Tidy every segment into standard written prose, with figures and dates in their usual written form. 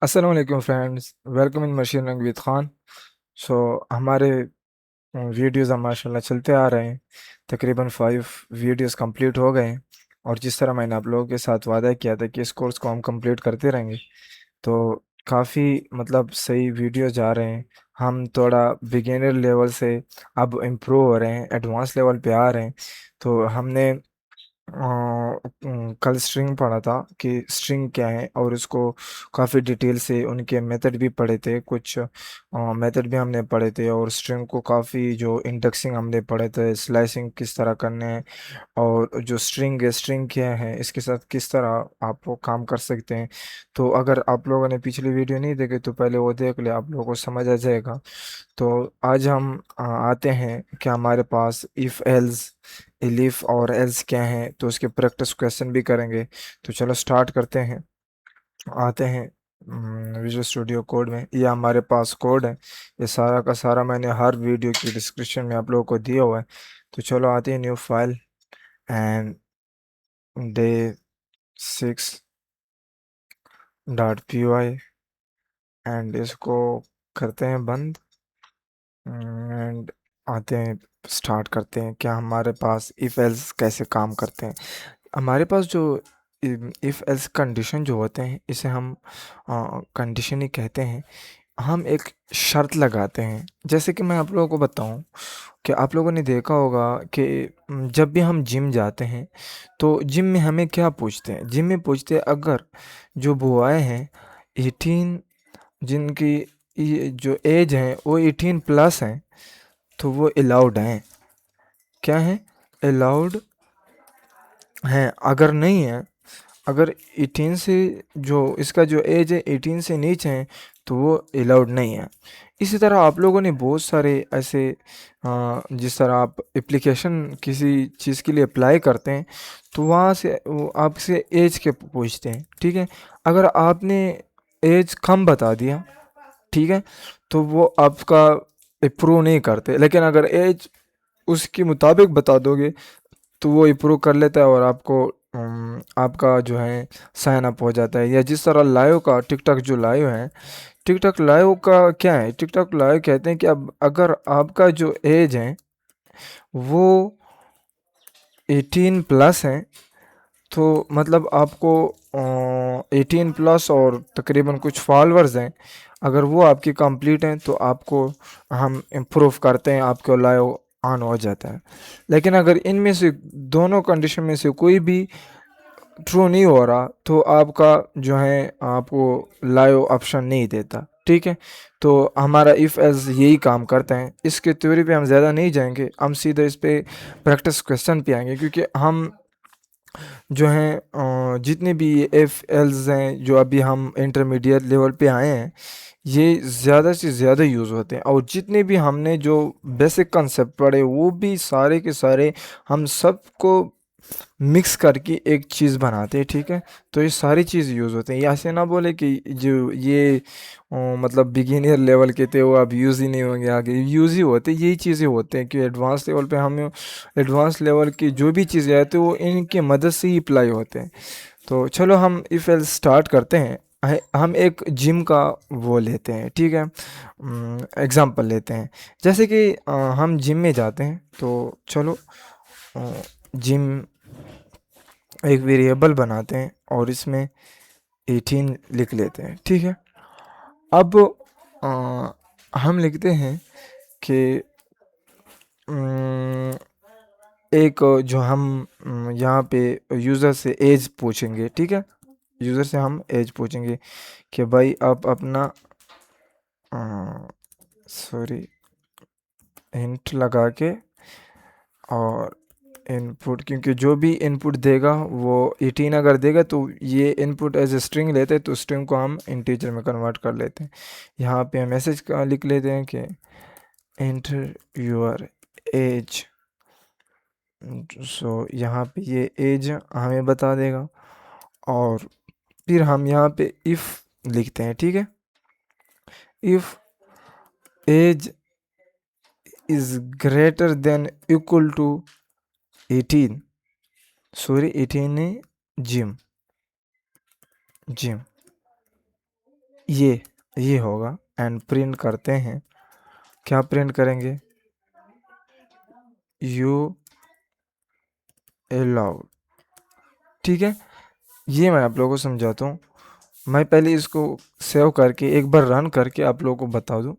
अस्सलाम वालेकुम friends, welcome in machine learning with Khan. So हमारे वीडियोज़ हम माशाल्लाह चलते आ रहे हैं। तकरीबन 5 वीडियोज़ कंप्लीट हो गए हैं। और जिस तरह मैंने आप लोगों के साथ वादा किया था कि इस कोर्स को हम कंप्लीट करते रहेंगे, तो काफ़ी मतलब सही वीडियो जा रहे हैं। हम थोड़ा बिगिनर लेवल से अब इम्प्रूव हो रहे हैं, एडवांस लेवल पे आ रहे हैं। तो हमने कल स्ट्रिंग पढ़ा था कि स्ट्रिंग क्या है, और उसको काफ़ी डिटेल से उनके मेथड भी पढ़े थे। कुछ मेथड भी हमने पढ़े थे, और स्ट्रिंग को काफ़ी जो इंडेक्सिंग हमने पढ़े थे, स्लाइसिंग किस तरह करने हैं, और जो स्ट्रिंग है, स्ट्रिंग क्या है, इसके साथ किस तरह आप वो काम कर सकते हैं। तो अगर आप लोगों ने पिछली वीडियो नहीं देखी तो पहले वो देख ले, आप लोगों को समझ आ जाएगा। तो आज हम आते हैं कि हमारे पास इफ़ एल्स, इलिफ और एल्स क्या है, तो उसके प्रैक्टिस क्वेश्चन भी करेंगे। तो चलो स्टार्ट करते हैं। आते हैं विजुअल स्टूडियो कोड में। ये हमारे पास कोड है। ये सारा का सारा मैंने हर वीडियो की डिस्क्रिप्शन में आप लोगों को दिया हुआ है। तो चलो आते हैं new file and day 6.py and इसको करते हैं बंद। एंड आते हैं, स्टार्ट करते हैं क्या हमारे पास इफ़ एल्स कैसे काम करते हैं। हमारे पास जो इफ़ एल्स कंडीशन जो होते हैं, इसे हम कंडीशन ही कहते हैं। हम एक शर्त लगाते हैं। जैसे कि मैं आप लोगों को बताऊं कि आप लोगों ने देखा होगा कि जब भी हम जिम जाते हैं, तो जिम में हमें क्या पूछते हैं, जिम में पूछते हैं अगर जो बुआएं हैं 18, जिनकी ये जो एज है वो 18 प्लस हैं, तो वो अलाउड हैं। क्या है? अलाउड हैं। अगर नहीं है, अगर 18 से, जो इसका जो एज है 18 से नीचे है, तो वो अलाउड नहीं है। इसी तरह आप लोगों ने बहुत सारे ऐसे जिस तरह आप एप्लीकेशन किसी चीज़ के लिए अप्लाई करते हैं, तो वहाँ से वो आपसे एज के पूछते हैं। ठीक है? अगर आपने एज कम बता दिया, ठीक है, तो वो आपका अप्रूव नहीं करते। लेकिन अगर एज उसके मुताबिक बता दोगे, तो वो अप्रूव कर लेता है, और आपको आपका जो है साइन अप हो जाता है। या जिस तरह लाइव का टिकटॉक जो लाइव है, टिकटॉक लाइव का क्या है, टिकटॉक लाइव कहते हैं कि अब अगर आपका जो एज है वो 18 प्लस है, तो मतलब आपको 18 प्लस और तकरीबन कुछ फॉलोअर्स हैं, अगर वो आपकी कंप्लीट हैं, तो आपको हम इम्प्रूव करते हैं, आपको लाइव ऑन हो जाता है। लेकिन अगर इनमें से दोनों कंडीशन में से कोई भी ट्रू नहीं हो रहा, तो आपका जो है आपको लाइव ऑप्शन नहीं देता। ठीक है? तो हमारा इफ़ एल्स यही काम करता है। इसके थ्योरी पे हम ज़्यादा नहीं जाएंगे, हम सीधे इस पे प्रैक्टिस क्वेश्चन पे आएंगे, क्योंकि हम जो हैं जितने भी एफ एल्स हैं जो अभी हम इंटरमीडिएट लेवल पे आए हैं, ये ज़्यादा से ज़्यादा यूज़ होते हैं। और जितने भी हमने जो बेसिक कंसेप्ट पढ़े, वो भी सारे के सारे हम सबको मिक्स करके एक चीज़ बनाते हैं। ठीक है? तो ये सारी चीज़ यूज़ होते हैं। ये ऐसे ना बोले कि जो ये मतलब बिगिनर लेवल के थे वो अब यूज़ ही नहीं होंगे, आगे यूज़ ही होते, यही चीज़ें होते हैं कि एडवांस लेवल पे हमें एडवांस लेवल की जो भी चीज़ें आती हैं वो इनकी मदद से ही अप्लाई होते हैं। तो चलो हम इफ एल स्टार्ट करते हैं। हम एक जिम का वो लेते हैं। ठीक है? एग्जांपल लेते हैं। जैसे कि हम जिम में जाते हैं, तो चलो जिम एक वेरिएबल बनाते हैं और इसमें 18 लिख लेते हैं। ठीक है? अब हम लिखते हैं कि अम, एक जो हम यहाँ पे यूज़र से एज पूछेंगे। ठीक है? यूज़र से हम एज पूछेंगे कि भाई आप अपना सॉरी हिंट लगा के, और इनपुट, क्योंकि जो भी इनपुट देगा वो 18 अगर देगा, तो ये इनपुट एज ए स्ट्रिंग लेते हैं, तो स्ट्रिंग को हम इंटीजर में कन्वर्ट कर लेते हैं। यहाँ पे हम मैसेज का लिख लेते हैं कि एंटर योर एज। सो यहाँ पे ये एज हमें बता देगा, और फिर हम यहाँ पे इफ़ लिखते हैं। ठीक है? If age is greater than equal to 18, sorry 18 नहीं, जिम, जिम ये होगा एंड प्रिंट करते हैं। क्या प्रिंट करेंगे? You allowed. ठीक है, ये मैं आप लोगों को समझाता हूँ। मैं पहले इसको सेव करके एक बार रन करके आप लोगों को बता दूँ।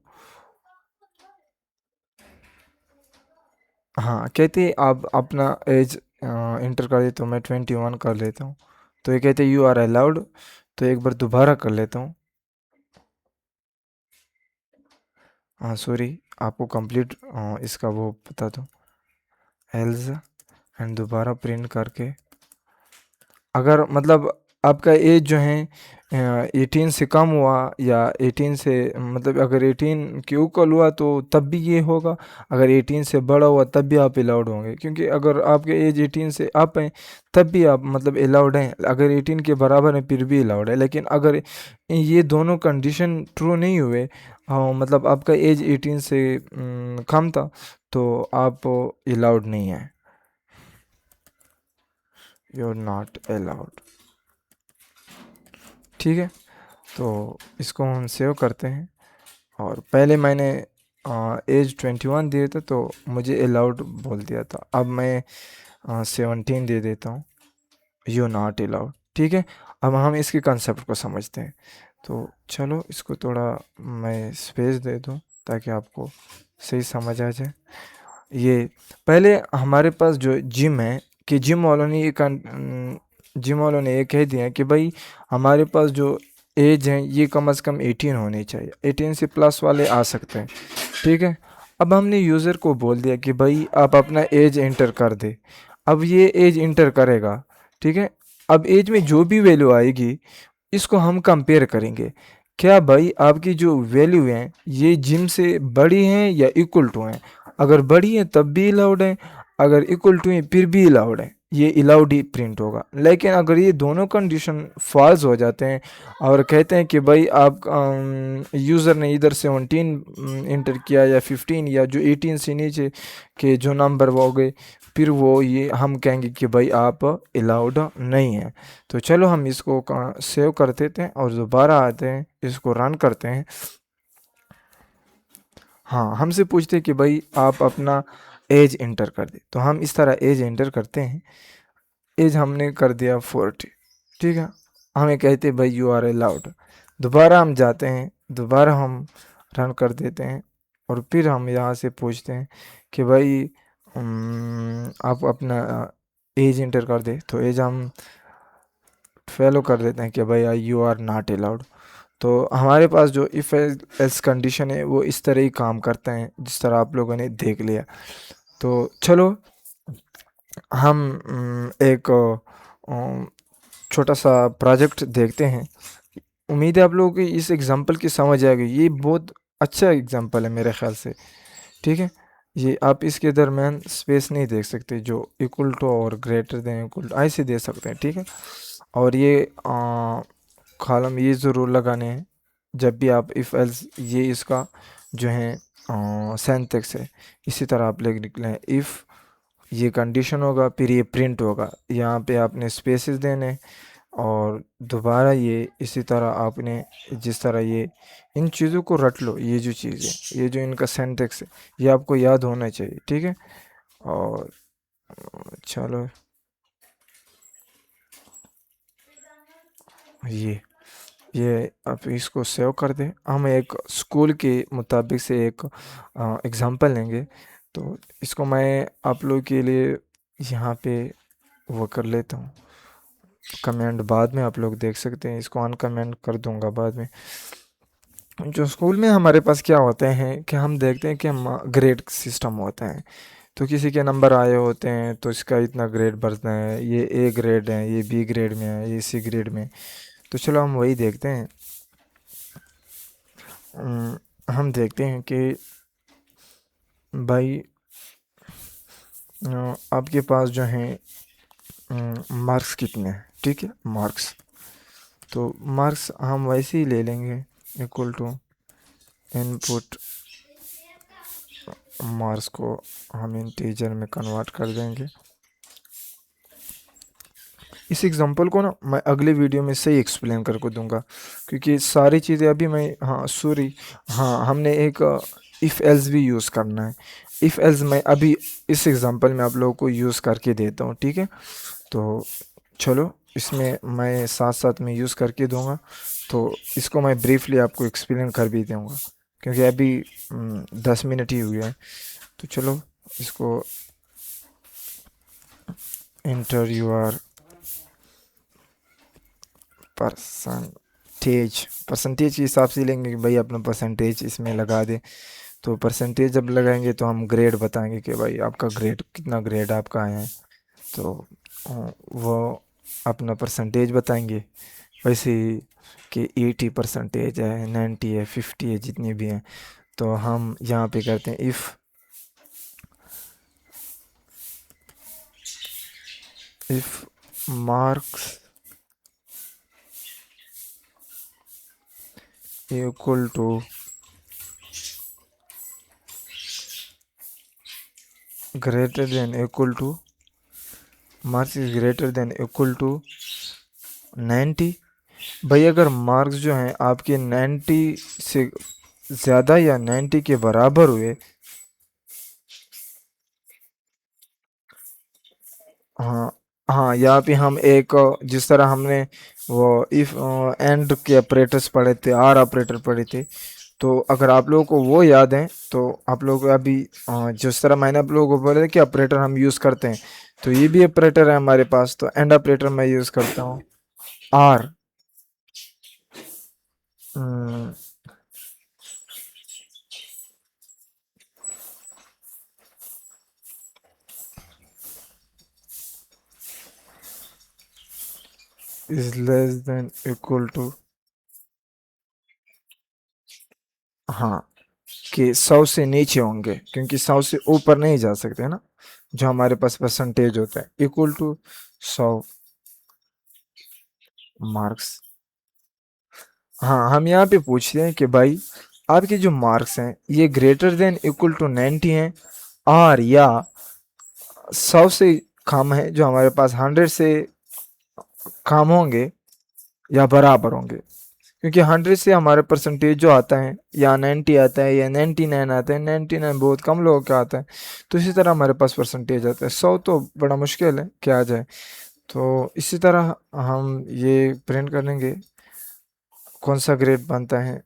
हाँ, कहते आप अपना एज इंटर कर देते हो, मैं 21 कर लेता हूँ। तो ये कहते यू आर अलाउड। तो एक बार दोबारा कर लेता हूँ। हाँ सॉरी, आपको कंप्लीट इसका वो बता दूँ, एल्स एंड दोबारा प्रिंट करके। अगर मतलब आपका एज जो है 18 से कम हुआ या 18 से मतलब अगर 18 के इक्वल हुआ तो तब भी ये होगा। अगर 18 से बड़ा हुआ तब भी आप अलाउड होंगे, क्योंकि अगर आपके एज 18 से अप हैं तब भी आप मतलब अलाउड हैं। अगर 18 के बराबर है फिर भी अलाउड है। लेकिन अगर ये दोनों कंडीशन ट्रू नहीं हुए, मतलब आपका एज 18 से कम था, तो आप अलाउड नहीं है, यू आर नॉट अलाउड। ठीक है, तो इसको हम सेव करते हैं। और पहले मैंने एज 21 दिए थे तो मुझे अलाउड बोल दिया था। अब मैं 17 दे देता हूँ, यू नॉट अलाउड। ठीक है, अब हम इसके कंसेप्ट को समझते हैं। तो चलो इसको थोड़ा मैं स्पेस दे दूँ ताकि आपको सही समझ आ जाए। ये पहले हमारे पास जो जिम है, कि जिम वालों ने ये कह दिया कि भाई हमारे पास जो एज है ये कम से कम 18 होनी चाहिए, 18 से प्लस वाले आ सकते हैं। ठीक है, अब हमने यूज़र को बोल दिया कि भाई आप अपना एज एंटर कर दे। अब ये एज एंटर करेगा। ठीक है, अब एज में जो भी वैल्यू आएगी इसको हम कंपेयर करेंगे। क्या भाई आपकी जो वैल्यू है ये जिम से बड़ी हैं या इक्वल टू हैं? अगर बड़ी है तब भी अलाउड है, अगर इक्वल टू है फिर भी अलाउड है, ये अलाउड ही प्रिंट होगा। लेकिन अगर ये दोनों कंडीशन फॉल्स हो जाते हैं और कहते हैं कि भाई आप यूज़र ने इधर 17 इंटर किया या 15 या जो 18 से नीचे के जो नंबर वो हो गए, फिर वो ये हम कहेंगे कि भाई आप अलाउड नहीं है। तो चलो हम इसको सेव कर देते हैं और दोबारा आते हैं, इसको रन करते हैं। हाँ, हमसे पूछते हैं कि भाई आप अपना एज इंटर कर दे, तो हम इस तरह एज इंटर करते हैं। एज हमने कर दिया 40। ठीक है, हमें कहते हैं भाई यू आर अलाउड। दोबारा हम जाते हैं, दोबारा हम रन कर देते हैं और फिर हम यहाँ से पूछते हैं कि भाई आप अपना एज इंटर कर दे। तो एज हम फॉलो कर देते हैं कि भाई यू आर नॉट अलाउड। तो हमारे पास जो इफ़ एल्स कंडीशन है वो इस तरह ही काम करते हैं जिस तरह आप लोगों ने देख लिया। तो चलो हम एक छोटा सा प्रोजेक्ट देखते हैं। उम्मीद है आप लोगों को इस एग्जांपल की समझ आ गई। ये बहुत अच्छा एग्जांपल है मेरे ख्याल से। ठीक है, ये आप इसके दरमियान स्पेस नहीं देख सकते, जो इक्वल टू और ग्रेटर देन इक्वल टू ऐसे दे सकते हैं। ठीक है, और ये कॉलम ये ज़रूर लगाने हैं जब भी आप इफ़ एल्स, ये इसका जो है सिंटैक्स है, इसी तरह आप लिख निकलें। इफ़ ये कंडीशन होगा फिर ये प्रिंट होगा, यहाँ पे आपने स्पेसेस देने और दोबारा ये इसी तरह आपने जिस तरह ये इन चीज़ों को रट लो। ये जो चीज़ें, ये जो इनका सिंटैक्स है ये आपको याद होना चाहिए। ठीक है, और चलो ये आप इसको सेव कर दें। हम एक स्कूल के मुताबिक से एक एग्ज़ाम्पल लेंगे। तो इसको मैं आप लोग के लिए यहाँ पे वो कर लेता हूँ। कमेंट बाद में आप लोग देख सकते हैं, इसको अनकमेंट कर दूंगा बाद में। जो स्कूल में हमारे पास क्या होते हैं कि हम देखते हैं कि हम ग्रेड सिस्टम होता है। तो किसी के नंबर आए होते हैं तो इसका इतना ग्रेड बढ़ता है, ये ए ग्रेड है, ये बी ग्रेड में है, ये सी ग्रेड में। तो चलो हम वही देखते हैं। हम देखते हैं कि भाई आपके पास जो है मार्क्स कितने हैं। ठीक है, मार्क्स, तो मार्क्स हम वैसे ही ले लेंगे, इक्वल टू इनपुट मार्क्स को हम इंटीजर में कन्वर्ट कर देंगे। इस एग्जांपल को ना मैं अगले वीडियो में सही एक्सप्लेन करके दूंगा, क्योंकि सारी चीज़ें अभी मैं, हाँ सॉरी, हाँ हमने एक इफ़ एल्स भी यूज़ करना है। इफ़ एल्स मैं अभी इस एग्जांपल में आप लोगों को यूज़ करके देता हूँ, ठीक है। तो चलो, इसमें मैं साथ साथ में यूज़ करके दूंगा, तो इसको मैं ब्रीफली आपको एक्सप्लेन कर भी दूंगा, क्योंकि अभी 10 मिनट ही हुए हैं। तो चलो, इसको इंटर यूर परसेंटेज, परसेंटेज के हिसाब से लेंगे कि भाई अपना परसेंटेज इसमें लगा दे। तो परसेंटेज जब लगाएंगे तो हम ग्रेड बताएंगे कि भाई आपका ग्रेड कितना, ग्रेड आपका आया है। तो वो अपना परसेंटेज बताएंगे, वैसे ही कि 80% है, 90 है, 50 है, जितनी भी हैं। तो हम यहाँ पे करते हैं if marks equal to greater than equal to, marks is greater than equal to 90। भाई अगर मार्क्स जो हैं आपके 90 से ज़्यादा या 90 के बराबर हुए, हाँ हाँ, यहाँ पे हम एक जिस तरह हमने वो इफ एंड के ऑपरेटर्स पढ़े थे, आर ऑपरेटर पढ़े थे, तो अगर आप लोगों को वो याद है तो आप लोग अभी जिस तरह मैंने आप लोगों को बोला कि ऑपरेटर हम यूज़ करते हैं, तो ये भी ऑपरेटर है हमारे पास। तो एंड ऑपरेटर मैं यूज़ करता हूँ or is less than equal to, हाँ, कि 100 से नीचे होंगे, क्योंकि 100 से ऊपर नहीं जा सकते ना, जो हमारे पास परसेंटेज होता है इक्वल टू 100 मार्क्स। हाँ, हम यहाँ पे पूछते हैं कि भाई आपके जो मार्क्स हैं ये ग्रेटर देन इक्वल टू 90 हैं, और या 100 से कम है, जो हमारे पास 100 से कम होंगे या बराबर होंगे। क्योंकि 100 से हमारे परसेंटेज जो आता है या 90 आता है या 99 आता है, 99 बहुत कम लोगों का आता है। तो इसी तरह हमारे पास परसेंटेज आता है 100, तो बड़ा मुश्किल है कि आ जाए। तो इसी तरह हम ये प्रिंट करेंगे, कौन सा ग्रेड बनता है,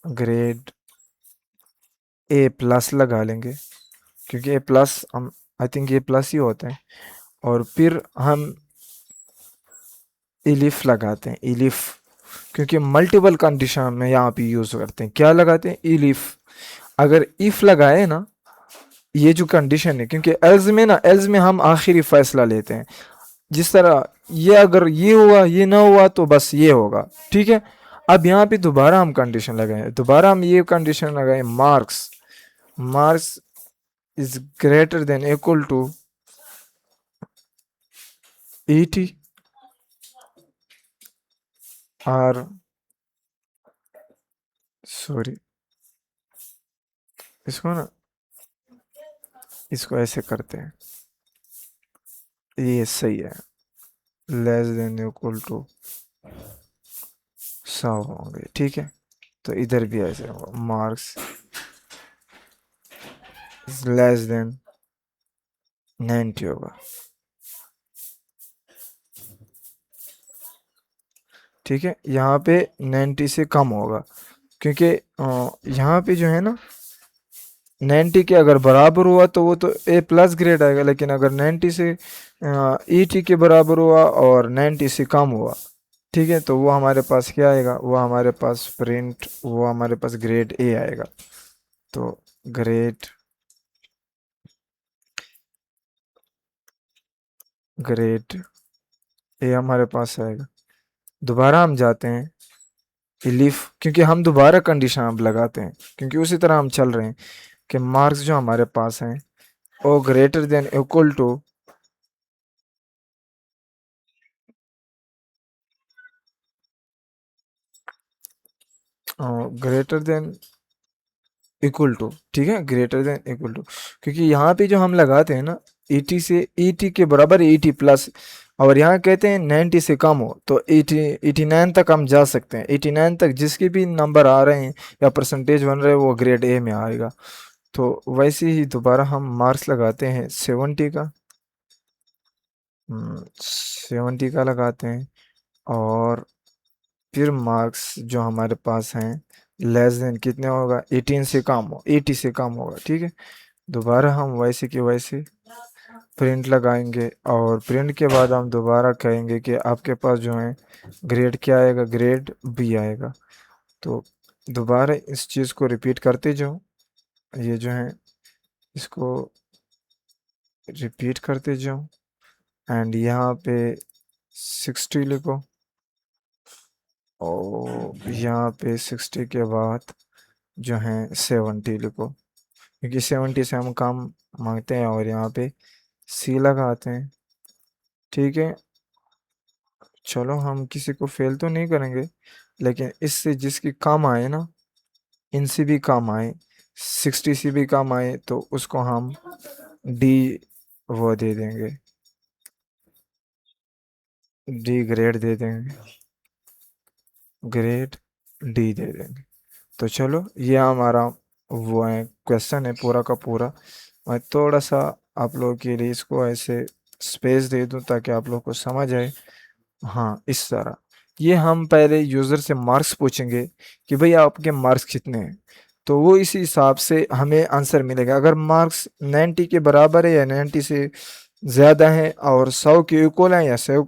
ग्रेड ए प्लस लगा लेंगे, क्योंकि ए प्लस हम, आई थिंक ये प्लस ही होता है। और फिर हम इलिफ लगाते हैं, इलिफ, क्योंकि मल्टीपल कंडीशन में यहाँ पे यूज़ करते हैं, क्या लगाते हैं, इलिफ। अगर इफ लगाए ना, ये जो कंडीशन है, क्योंकि एल्स में ना, एल्स में हम आखिरी फैसला लेते हैं, जिस तरह ये अगर ये हुआ, ये ना हुआ तो बस ये होगा, ठीक है। अब यहाँ पे दोबारा हम कंडीशन लगाए, दोबारा हम ये कंडीशन लगाए, marks, marks is greater than equal to 80, और सॉरी, इसको ना, इसको ऐसे करते हैं, ये सही है, लेस देन इक्वल टू 100 होंगे, ठीक है। तो इधर भी ऐसे होगा, मार्क्स लेस देन 90 होगा, ठीक है। यहाँ पे 90 से कम होगा, क्योंकि यहाँ पे जो है ना, 90 के अगर बराबर हुआ तो वो तो ए प्लस ग्रेड आएगा, लेकिन अगर 90 से 80 के बराबर हुआ और 90 से कम हुआ, ठीक है, तो वो हमारे पास क्या आएगा, वो हमारे पास प्रिंट, वो हमारे पास ग्रेड ए आएगा। तो ग्रेड, ग्रेड ए हमारे पास आएगा। दोबारा हम जाते हैं इलीफ, क्योंकि हम दोबारा कंडीशन अब लगाते हैं, क्योंकि उसी तरह हम चल रहे हैं कि मार्क्स जो हमारे पास हैं वो greater than equal to, greater than equal to, ठीक है, ग्रेटर देन इक्वल टू। क्योंकि यहाँ पे जो हम लगाते हैं ना, 80 से 80 के बराबर 80 प्लस, और यहाँ कहते हैं 90 से कम हो तो 80 89 तक हम जा सकते हैं। 89 तक जिसके भी नंबर आ रहे हैं या परसेंटेज बन रहे हैं वो ग्रेड ए में आएगा। तो वैसे ही दोबारा हम मार्क्स लगाते हैं 70 का, 70 का लगाते हैं। और फिर मार्क्स जो हमारे पास हैं लेस देन कितने होगा, 18 से कम हो, 80 से कम होगा, ठीक है। दोबारा हम वैसे के वैसे प्रिंट लगाएंगे, और प्रिंट के बाद हम दोबारा कहेंगे कि आपके पास जो है ग्रेड क्या आएगा, ग्रेड बी आएगा। तो दोबारा इस चीज़ को रिपीट करते जाओ, ये जो है इसको रिपीट करते जाओ, एंड यहाँ पे 60 लिखो, और यहाँ पे 60 के बाद जो है 70 लिखो, क्योंकि 70 से हम काम मांगते हैं, और यहाँ पे सी लगाते हैं, ठीक है। चलो हम किसी को फेल तो नहीं करेंगे, लेकिन इससे जिसकी काम आए ना, इनसे भी काम आए, 60 से भी काम आए, तो उसको हम डी वो दे देंगे, डी ग्रेड दे देंगे, ग्रेड डी दे देंगे। तो चलो ये हमारा वो है क्वेश्चन है पूरा का पूरा। मैं थोड़ा सा आप लोगों के लिए इसको ऐसे स्पेस दे दूं ताकि आप लोग को समझ आए। हाँ, इस तरह ये हम पहले यूज़र से मार्क्स पूछेंगे कि भाई आपके मार्क्स कितने हैं, तो वो इसी हिसाब से हमें आंसर मिलेगा। अगर मार्क्स 90 के बराबर है या 90 से ज़्यादा है और 100 के इक्वल है, या 100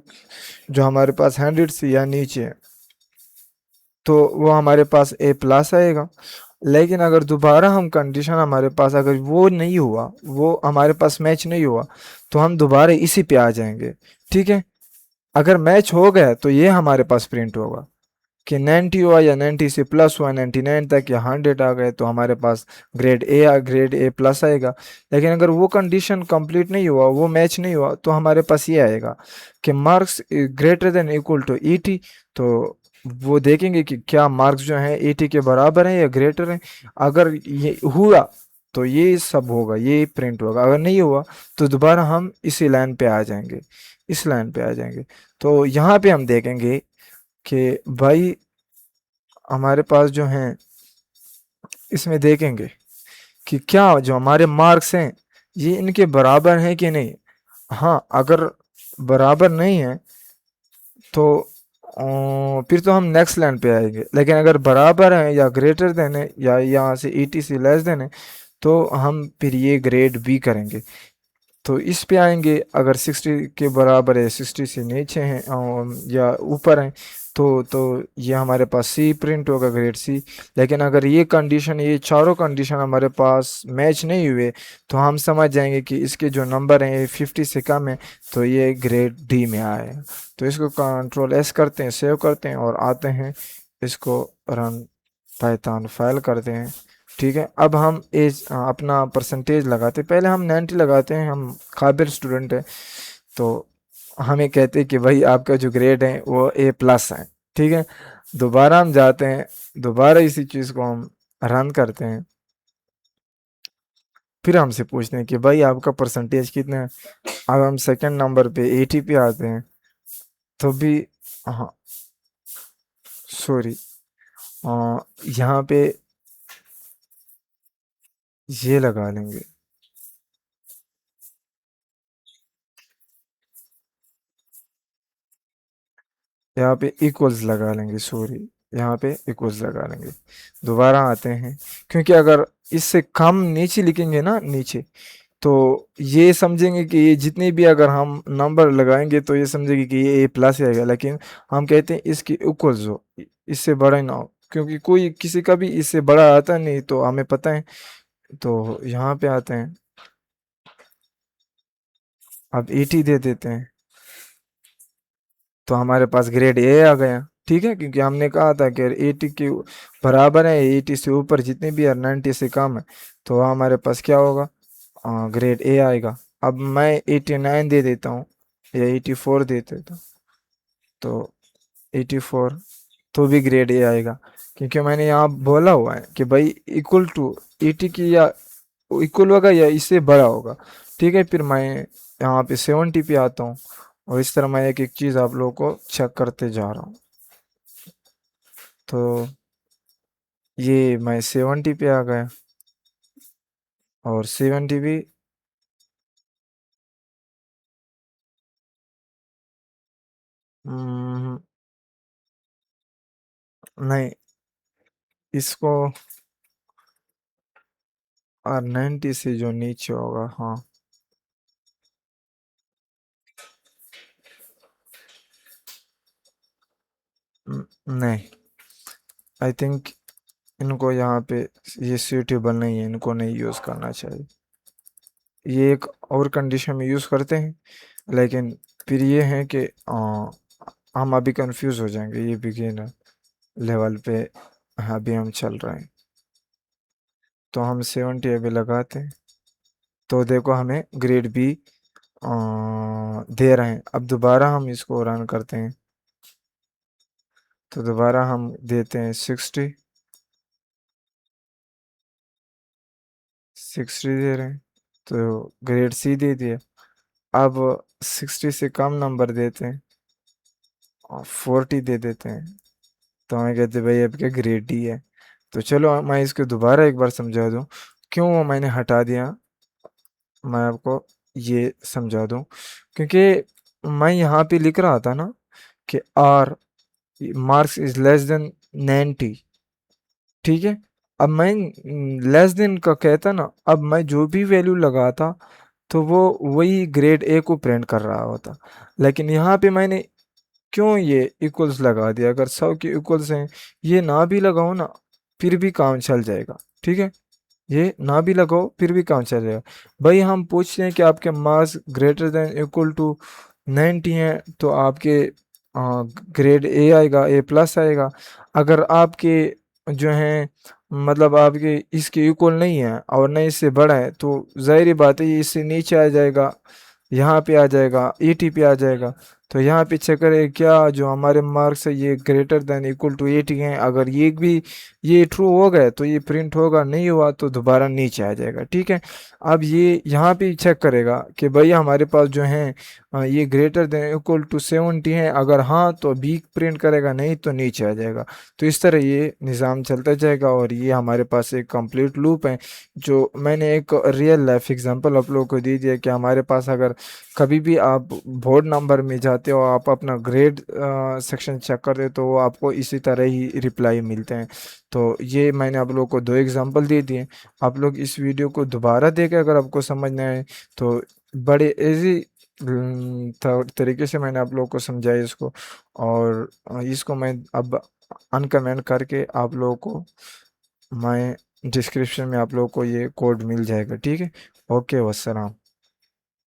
जो हमारे पास 100 से या नीचे है, तो वो हमारे पास ए प्लस आएगा। लेकिन अगर दोबारा हम कंडीशन हमारे पास अगर वो नहीं हुआ, वो हमारे पास मैच नहीं हुआ, तो हम दोबारा इसी पे आ जाएंगे, ठीक है। अगर मैच हो गया तो ये हमारे पास प्रिंट होगा कि 90 हुआ या 90 से प्लस हुआ, 99 तक या 100 आ गए, तो हमारे पास ग्रेड ए प्लस आएगा। लेकिन अगर वो कंडीशन कंप्लीट नहीं हुआ, वो मैच नहीं हुआ, तो हमारे पास ये आएगा कि marks greater than equal to 80। तो वो देखेंगे कि क्या मार्क्स जो हैं 80 के बराबर हैं या ग्रेटर हैं। अगर ये हुआ तो ये सब होगा, ये प्रिंट होगा। अगर नहीं हुआ तो दोबारा हम इसी लाइन पे आ जाएंगे, इस लाइन पे आ जाएंगे। तो यहाँ पे हम देखेंगे कि भाई हमारे पास जो हैं इसमें देखेंगे कि क्या जो हमारे मार्क्स हैं ये इनके बराबर हैं कि नहीं। हाँ, अगर बराबर नहीं है तो फिर तो हम नेक्स्ट लाइन पे आएंगे। लेकिन अगर बराबर है या ग्रेटर देन है या यहाँ से 80 से लेस देन है, तो हम फिर ये ग्रेड बी करेंगे। तो इस पे आएंगे, अगर 60 के बराबर है, 60 से नीचे हैं या ऊपर हैं, तो ये हमारे पास सी प्रिंट होगा, ग्रेड सी। लेकिन अगर ये कंडीशन, ये चारों कंडीशन हमारे पास मैच नहीं हुए, तो हम समझ जाएंगे कि इसके जो नंबर हैं ये 50 से कम है, तो ये ग्रेड डी में आए। तो इसको कंट्रोल एस करते हैं, सेव करते हैं और आते हैं, इसको रन पाइथन फाइल करते हैं, ठीक है। अब हम एज अपना परसेंटेज लगाते हैं। पहले हम 90 लगाते हैं, हम काबिल स्टूडेंट हैं, तो हमें कहते हैं कि भाई आपका जो ग्रेड है वो ए प्लस है, ठीक है। दोबारा हम जाते हैं, दोबारा इसी चीज़ को हम रन करते हैं, फिर हमसे पूछते हैं कि भाई आपका परसेंटेज कितना है। अब हम सेकंड नंबर पे 80 पे आते हैं, तो भी हाँ सॉरी, यहाँ पे ये लगा लेंगे, यहाँ पे इक्वल्स लगा लेंगे, सॉरी, यहाँ पे इक्वल्स लगा लेंगे। दोबारा आते हैं, क्योंकि अगर इससे कम नीचे लिखेंगे ना, नीचे, तो ये समझेंगे कि ये जितने भी अगर हम नंबर लगाएंगे तो ये समझेंगे कि ये ए प्लस आएगा। लेकिन हम कहते हैं इसकी इक्वल्स हो, इससे बड़ा ही ना हो, क्योंकि कोई किसी का भी इससे बड़ा आता नहीं, तो हमें पता है। तो यहाँ पे आते हैं, अब 80 दे देते हैं, तो हमारे पास ग्रेड ए आ गया, ठीक है। क्योंकि हमने कहा था कि 80 के बराबर है, 80 से ऊपर जितने भी है, 90 से कम है, तो हमारे पास क्या होगा, ग्रेड ए आएगा। अब मैं 89 दे देता हूँ या 84 दे देता हूँ, तो 84, तो भी ग्रेड ए आएगा, क्योंकि मैंने यहाँ बोला हुआ है कि भाई इक्वल टू 80 की या इक्वल होगा या इससे बड़ा होगा। ठीक है, फिर मैं यहाँ पे 70 पे आता हूँ, और इस तरह मैं एक एक चीज़ आप लोगों को चेक करते जा रहा हूँ। तो ये मैं 70 पे आ गया, और 70 भी हम्म, नहीं, इसको और 90 से जो नीचे होगा, हाँ। नहीं, आई थिंक इनको यहाँ पे ये सूटेबल नहीं है, इनको नहीं यूज़ करना चाहिए। ये एक और कंडीशन में यूज़ करते हैं, लेकिन फिर ये है कि हम अभी कंफ्यूज हो जाएंगे, ये बिगिनर लेवल पे अभी हम चल रहे हैं। तो हम 70 अभी लगाते हैं, तो देखो हमें ग्रेड बी दे रहे हैं। अब दोबारा हम इसको रन करते हैं, तो दोबारा हम देते हैं 60, 60 दे रहे हैं, तो ग्रेड सी दे दिया। अब 60 से कम नंबर देते हैं और 40 दे देते हैं, तो हमें कहते हैं भाई अब क्या ग्रेड डी है। तो चलो मैं इसको दोबारा एक बार समझा दूँ, क्यों वो मैंने हटा दिया, मैं आपको ये समझा दूँ। क्योंकि मैं यहाँ पे लिख रहा था ना कि or marks is less than 90, ठीक है। अब मैं लेस देन का कहता ना, अब मैं जो भी वैल्यू लगाता तो वो वही ग्रेड ए को प्रिंट कर रहा होता। लेकिन यहाँ पे मैंने क्यों ये इक्वल्स लगा दिया, अगर 100 के इक्वल्स हैं, ये ना भी लगाओ ना फिर भी काम चल जाएगा, ठीक है। ये ना भी लगाओ फिर भी काम चल जाएगा। भाई हम पूछते हैं कि आपके marks greater than equal to 90 हैं, तो आपके ग्रेड ए आएगा, ए प्लस आएगा। अगर आपके जो हैं, मतलब आपके इसके इक्वल नहीं है और न इससे बड़ा है, तो ज़ाहिर बात है ये इससे नीचे आ जाएगा, यहाँ पे आ जाएगा, 80 पे आ जाएगा। तो यहाँ पे चेक करें क्या जो हमारे मार्क्स है ये ग्रेटर देन इक्वल टू 80 हैं। अगर ये भी ये ट्रू हो गए तो ये प्रिंट होगा, नहीं हुआ तो दोबारा नीचे आ जाएगा, ठीक है। अब ये यहाँ पे चेक करेगा कि भाई हमारे पास जो है ये ग्रेटर देन इक्वल टू 70 है, अगर हाँ तो बी प्रिंट करेगा, नहीं तो नीचे आ जाएगा। तो इस तरह ये निज़ाम चलता जाएगा, और ये हमारे पास एक कंप्लीट लूप है, जो मैंने एक रियल लाइफ एग्जांपल आप लोगों को दे दिया कि हमारे पास अगर कभी भी आप बोर्ड नंबर में जाते हो, आप अपना ग्रेड सेक्शन चेक करते हो, तो वो आपको इसी तरह ही रिप्लाई मिलते हैं। तो ये मैंने आप लोगों को दो एग्जांपल दे दिए। आप लोग इस वीडियो को दोबारा देखें अगर आपको समझ ना आए, तो बड़े इजी तरीके से मैंने आप लोगों को समझाया इसको, और इसको मैं अब अनकमेंट करके आप लोगों को मैं डिस्क्रिप्शन में आप लोगों को ये कोड मिल जाएगा, ठीक है। ओके, वस्सलाम।